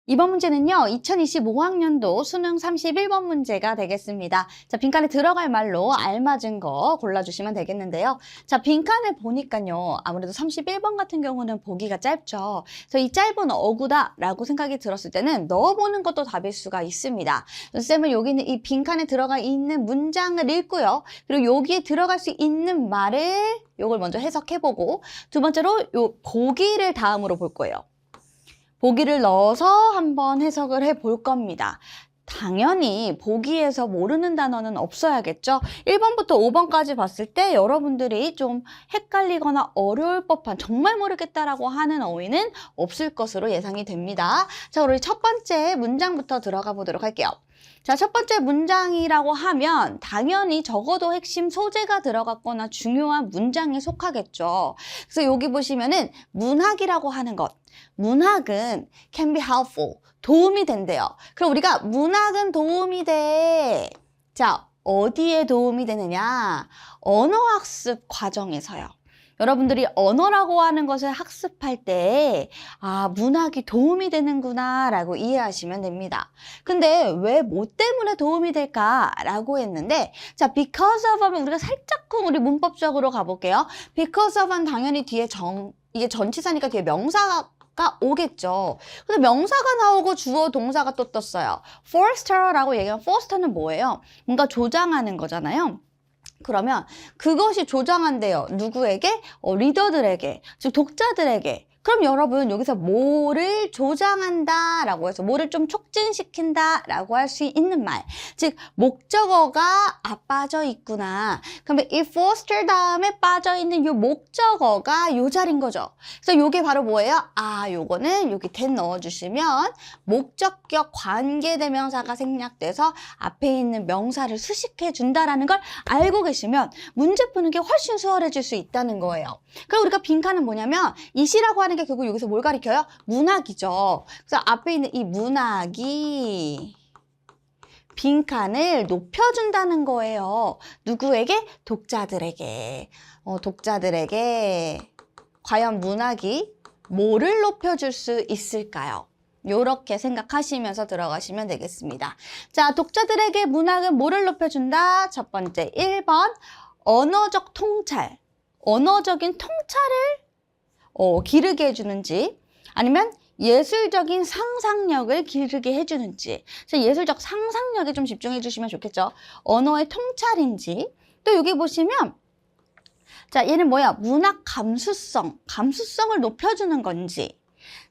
이번 문제는요, 2025학년도 수능 31번 문제가 되겠습니다. 자, 빈칸에 들어갈 말로 알맞은 거 골라주시면 되겠는데요. 자, 빈칸을 보니까요, 아무래도 31번 같은 경우는 보기가 짧죠. 그래서 이 짧은 어구다라고 생각이 들었을 때는 넣어보는 것도 답일 수가 있습니다. 쌤은 여기는 이 빈칸에 들어가 있는 문장을 읽고요. 그리고 여기에 들어갈 수 있는 말을 요걸 먼저 해석해보고, 두 번째로 요 보기를 다음으로 볼 거예요. 보기를 넣어서 한번 해석을 해볼 겁니다. 당연히 보기에서 모르는 단어는 없어야겠죠. 1번부터 5번까지 봤을 때 여러분들이 좀 헷갈리거나 어려울 법한 정말 모르겠다라고 하는 어휘는 없을 것으로 예상이 됩니다. 자, 우리 첫 번째 문장부터 들어가 보도록 할게요. 자, 첫 번째 문장이라고 하면 당연히 적어도 핵심 소재가 들어갔거나 중요한 문장에 속하겠죠. 그래서 여기 보시면은 문학이라고 하는 것. 문학은 can be helpful. 도움이 된대요. 그럼 우리가 문학은 도움이 돼. 자, 어디에 도움이 되느냐? 언어학습 과정에서요. 여러분들이 언어라고 하는 것을 학습할 때 문학이 도움이 되는구나 라고 이해하시면 됩니다. 근데 왜 뭐 때문에 도움이 될까라고 했는데 자, because of 하면 우리가 살짝쿵 우리 문법적으로 가볼게요. because of은 당연히 뒤에 이게 전치사니까 뒤에 명사가 오겠죠. 근데 명사가 나오고 주어 동사가 또 떴어요. foster라고 얘기하면 foster는 뭐예요? 뭔가 조장하는 거잖아요. 그러면 그것이 조장한대요. 누구에게? 리더들에게, 즉 독자들에게. 그럼 여러분 여기서 뭐를 조장한다 라고 해서 뭐를 좀 촉진시킨다 라고 할 수 있는 말, 즉 목적어가 빠져 있구나. 그러면 이 foster 다음에 빠져 있는 요 목적어가 요 자리인 거죠. 그래서 요게 바로 뭐예요? 요거는 여기 that 넣어주시면 목적격 관계대명사가 생략돼서 앞에 있는 명사를 수식해 준다라는 걸 알고 계시면 문제 푸는 게 훨씬 수월해질 수 있다는 거예요. 그럼 우리가 빈칸은 뭐냐면 이시라고 하는 게 결국 여기서 뭘 가리켜요? 문학이죠. 그래서 앞에 있는 이 문학이 빈칸을 높여준다는 거예요. 누구에게? 독자들에게. 독자들에게 과연 문학이 뭐를 높여줄 수 있을까요? 요렇게 생각하시면서 들어가시면 되겠습니다. 자, 독자들에게 문학은 뭐를 높여준다? 첫 번째 1번 언어적 통찰. 언어적인 통찰을 기르게 해주는지, 아니면 예술적인 상상력을 기르게 해주는지. 그래서 예술적 상상력에 좀 집중해 주시면 좋겠죠. 언어의 통찰인지. 또 여기 보시면 자, 얘는 뭐야? 문학 감수성을 높여주는 건지.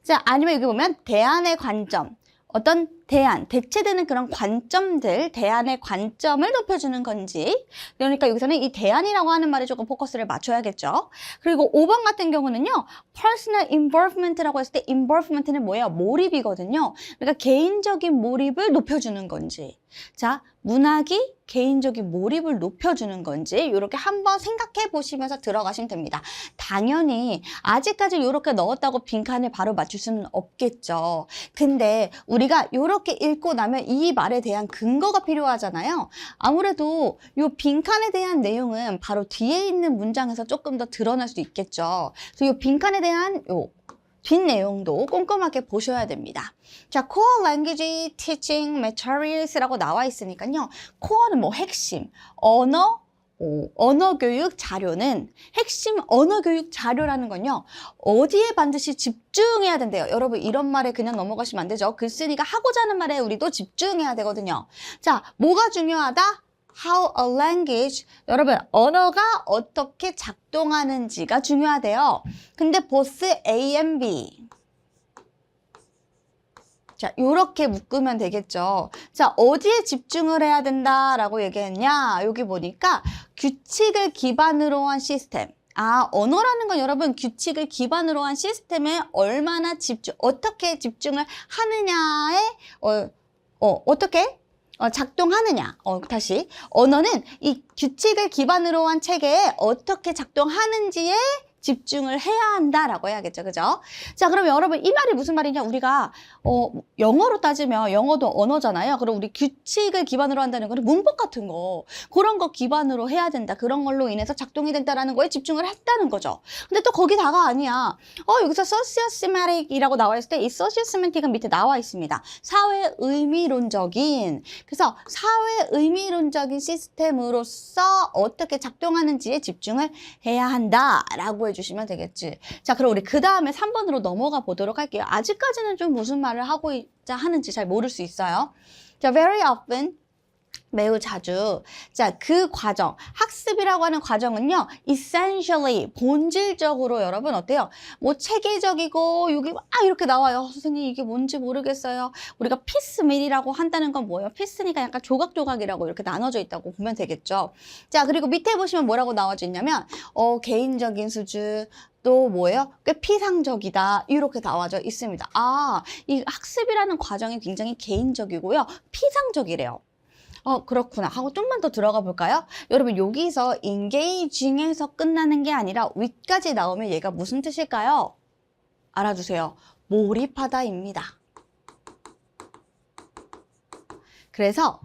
자, 아니면 여기 보면 대안의 관점. 어떤 대체되는 그런 관점들, 대안의 관점을 높여주는 건지. 그러니까 여기서는 이 대안이라고 하는 말에 조금 포커스를 맞춰야겠죠. 그리고 5번 같은 경우는요, personal involvement라고 했을 때 involvement는 뭐예요? 몰입이거든요. 그러니까 개인적인 몰입을 높여주는 건지. 자, 문학이 개인적인 몰입을 높여주는 건지 이렇게 한번 생각해 보시면서 들어가시면 됩니다. 당연히 아직까지 이렇게 넣었다고 빈칸을 바로 맞출 수는 없겠죠. 근데 우리가 이렇게 읽고 나면 이 말에 대한 근거가 필요하잖아요. 아무래도 이 빈칸에 대한 내용은 바로 뒤에 있는 문장에서 조금 더 드러날 수 있겠죠. 그래서 이 빈칸에 대한 뒷내용도 꼼꼼하게 보셔야 됩니다. 자, Core Language Teaching Materials라고 나와 있으니까요. Core는 뭐 핵심, 언어교육 자료는 핵심 언어교육 자료라는 건요. 어디에 반드시 집중해야 된대요. 여러분 이런 말에 그냥 넘어가시면 안 되죠. 글쓴이가 하고자 하는 말에 우리도 집중해야 되거든요. 자, 뭐가 중요하다? How a language, 여러분 언어가 어떻게 작동하는지가 중요하대요. 근데 both A and B. 자, 요렇게 묶으면 되겠죠. 자, 어디에 집중을 해야 된다라고 얘기했냐? 여기 보니까 규칙을 기반으로 한 시스템. 언어라는 건 여러분 규칙을 기반으로 한 시스템에 얼마나 어떻게 집중을 하느냐에 어떻게 작동하느냐. 다시. 언어는 이 규칙을 기반으로 한 체계에 어떻게 작동하는지에 집중을 해야 한다라고 해야겠죠. 그죠? 자, 그럼 여러분 이 말이 무슨 말이냐? 우리가 영어로 따지면 영어도 언어잖아요. 그럼 우리 규칙을 기반으로 한다는 거는 문법 같은 거 그런 거 기반으로 해야 된다. 그런 걸로 인해서 작동이 된다라는 거에 집중을 했다는 거죠. 근데 또 거기다가 아니야. 여기서 sociosemantic이라고 나와 있을 때 이 sociosemantic은 밑에 나와 있습니다. 사회 의미론적인. 그래서 사회 의미론적인 시스템으로서 어떻게 작동하는지에 집중을 해야 한다라고 해주시면 되겠지. 자, 그럼 우리 그 다음에 3번으로 넘어가 보도록 할게요. 아직까지는 좀 무슨 말을 하고 하는지 잘 모를 수 있어요. 자, very often. 매우 자주. 자, 그 과정, 학습이라고 하는 과정은요, essentially, 본질적으로 여러분 어때요? 뭐 체계적이고, 여기 막 이렇게 나와요. 선생님, 이게 뭔지 모르겠어요. 우리가 피스밀이라고 한다는 건 뭐예요? 피스니까 약간 조각조각이라고 이렇게 나눠져 있다고 보면 되겠죠. 자, 그리고 밑에 보시면 뭐라고 나와져 있냐면, 개인적인 수준, 또 뭐예요? 꽤 피상적이다. 이렇게 나와져 있습니다. 아, 이 학습이라는 과정이 굉장히 개인적이고요. 피상적이래요. 그렇구나 하고 좀만 더 들어가 볼까요? 여러분 여기서 engaging에서 끝나는 게 아니라 위까지 나오면 얘가 무슨 뜻일까요? 알아주세요. 몰입하다입니다. 그래서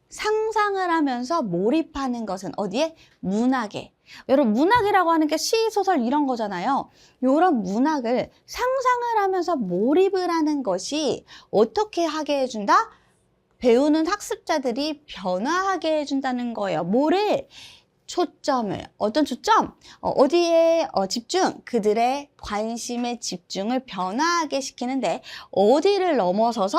상상을 하면서 몰입하는 것은 어디에? 문학에. 여러분 문학이라고 하는 게 시, 소설 이런 거잖아요. 이런 문학을 상상을 하면서 몰입을 하는 것이 어떻게 하게 해준다? 배우는 학습자들이 변화하게 해준다는 거예요. 뭐를? 초점을. 어떤 초점? 어디에 집중? 그들의 관심의 집중을 변화하게 시키는데 어디를 넘어서서?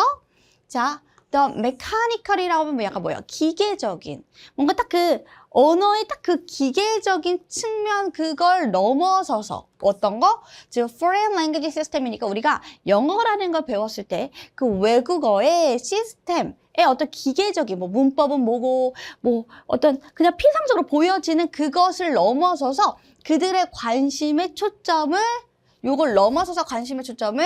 자, the mechanical이라고 하면 약간 뭐예요? 기계적인. 뭔가 딱 그 언어의 딱 그 기계적인 측면 그걸 넘어서서 어떤 거? 즉 foreign language system이니까 우리가 영어라는 걸 배웠을 때 그 외국어의 시스템의 어떤 기계적인 뭐 문법은 뭐고 뭐 어떤 그냥 피상적으로 보여지는 그것을 넘어서서 그들의 관심의 초점을 요걸 넘어서서 관심의 초점을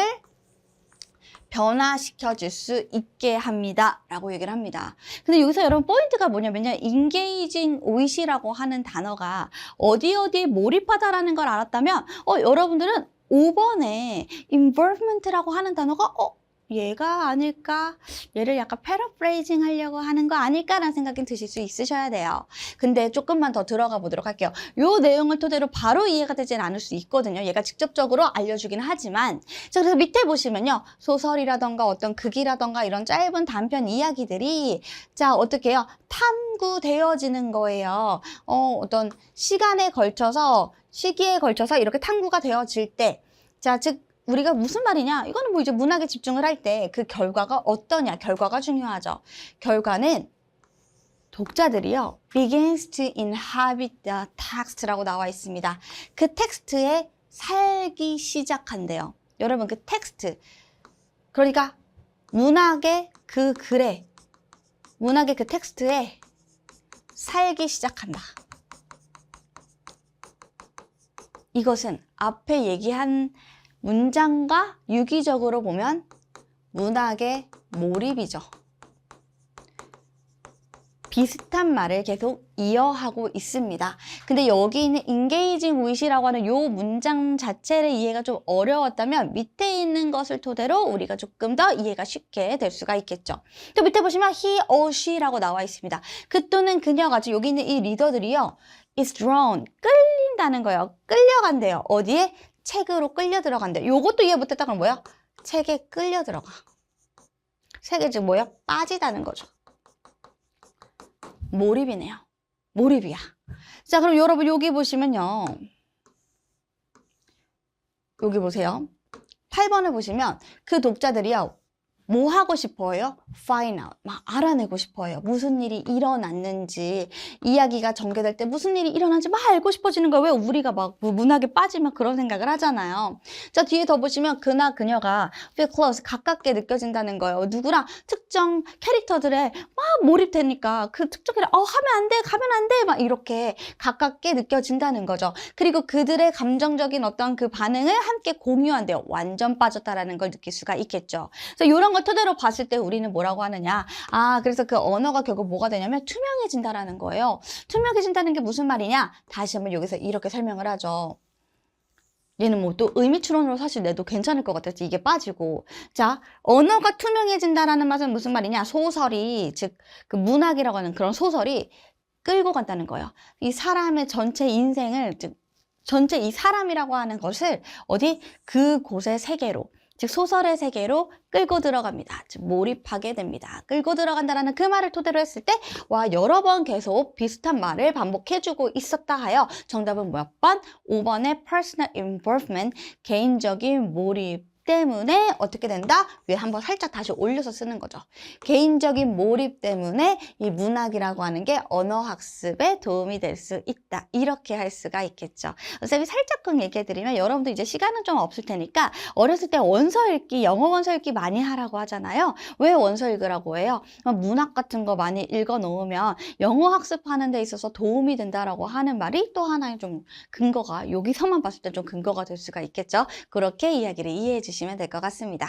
변화시켜 줄 수 있게 합니다 라고 얘기를 합니다. 근데 여기서 여러분 포인트가 뭐냐면요, engaging with이라고 하는 단어가 어디에 몰입하다라는 걸 알았다면 여러분들은 5번에 involvement라고 하는 단어가 얘가 아닐까? 얘를 약간 패러프레이징 하려고 하는 거 아닐까라는 생각이 드실 수 있으셔야 돼요. 근데 조금만 더 들어가 보도록 할게요. 요 내용을 토대로 바로 이해가 되진 않을 수 있거든요. 얘가 직접적으로 알려주긴 하지만. 자, 그래서 밑에 보시면요. 소설이라던가 어떤 극이라던가 이런 짧은 단편 이야기들이 자, 어떻게 해요? 탐구되어지는 거예요. 어떤 시간에 걸쳐서, 시기에 걸쳐서 이렇게 탐구가 되어질 때, 자, 즉, 우리가 무슨 말이냐? 이거는 뭐 이제 문학에 집중을 할 때 그 결과가 어떠냐? 결과가 중요하죠. 결과는 독자들이요. begins to inhabit the text라고 나와 있습니다. 그 텍스트에 살기 시작한대요. 여러분 그 텍스트. 그러니까 문학의 그 글에, 문학의 그 텍스트에 살기 시작한다. 이것은 앞에 얘기한 문장과 유기적으로 보면 문학의 몰입이죠. 비슷한 말을 계속 이어하고 있습니다. 근데 여기 있는 engaging with이라고 하는 요 문장 자체를 이해가 좀 어려웠다면 밑에 있는 것을 토대로 우리가 조금 더 이해가 쉽게 될 수가 있겠죠. 또 밑에 보시면 he or she라고 나와 있습니다. 그 또는 그녀가, 여기 있는 이 리더들이요, is drawn, 끌린다는 거예요. 끌려간대요. 어디에? 책으로 끌려 들어간대. 요것도 이해 못했다 그럼 뭐야? 책에 끌려 들어가. 책에 지금 뭐야? 빠지다는 거죠. 몰입이네요. 몰입이야. 자, 그럼 여러분 여기 보시면요. 여기 보세요. 8번을 보시면 그 독자들이요. 뭐 하고 싶어요? find out. 막 알아내고 싶어요. 무슨 일이 일어났는지, 이야기가 전개될 때 무슨 일이 일어났는지 막 알고 싶어지는 거예요. 왜 우리가 막 문학에 빠지면 그런 생각을 하잖아요. 자, 뒤에 더 보시면 그나 그녀가 feel close, 가깝게 느껴진다는 거예요. 누구랑 특정 캐릭터들에 막 몰입되니까 그 특정 캐릭터, 하면 안 돼, 가면 안 돼, 막 이렇게 가깝게 느껴진다는 거죠. 그리고 그들의 감정적인 어떤 그 반응을 함께 공유한대요. 완전 빠졌다라는 걸 느낄 수가 있겠죠. 그래서 이런 걸 토대로 봤을 때 우리는 뭐라고 하느냐? 그래서 그 언어가 결국 뭐가 되냐면 투명해진다라는 거예요. 투명해진다는 게 무슨 말이냐? 다시 한번 여기서 이렇게 설명을 하죠. 얘는 뭐 또 의미 추론으로 사실 내도 괜찮을 것 같아서 이게 빠지고. 자, 언어가 투명해진다라는 말은 무슨 말이냐? 소설이, 즉, 그 문학이라고 하는 그런 소설이 끌고 간다는 거예요. 이 사람의 전체 인생을, 즉, 전체 이 사람이라고 하는 것을 어디 그곳의 세계로, 즉 소설의 세계로 끌고 들어갑니다. 즉 몰입하게 됩니다. 끌고 들어간다라는 그 말을 토대로 했을 때 와, 여러 번 계속 비슷한 말을 반복해주고 있었다 하여 정답은 몇 번? 5번의 personal involvement, 개인적인 몰입 때문에 어떻게 된다? 위에 한번 살짝 다시 올려서 쓰는 거죠. 개인적인 몰입 때문에 이 문학이라고 하는 게 언어 학습에 도움이 될 수 있다. 이렇게 할 수가 있겠죠. 선생님이 살짝끔 얘기해드리면 여러분도 이제 시간은 좀 없을 테니까 어렸을 때 원서 읽기, 영어 원서 읽기 많이 하라고 하잖아요. 왜 원서 읽으라고 해요? 문학 같은 거 많이 읽어 놓으면 영어 학습하는 데 있어서 도움이 된다라고 하는 말이 또 하나의 좀 근거가, 여기서만 봤을 때 좀 근거가 될 수가 있겠죠. 그렇게 이야기를 이해해 주시면 될 것 같습니다.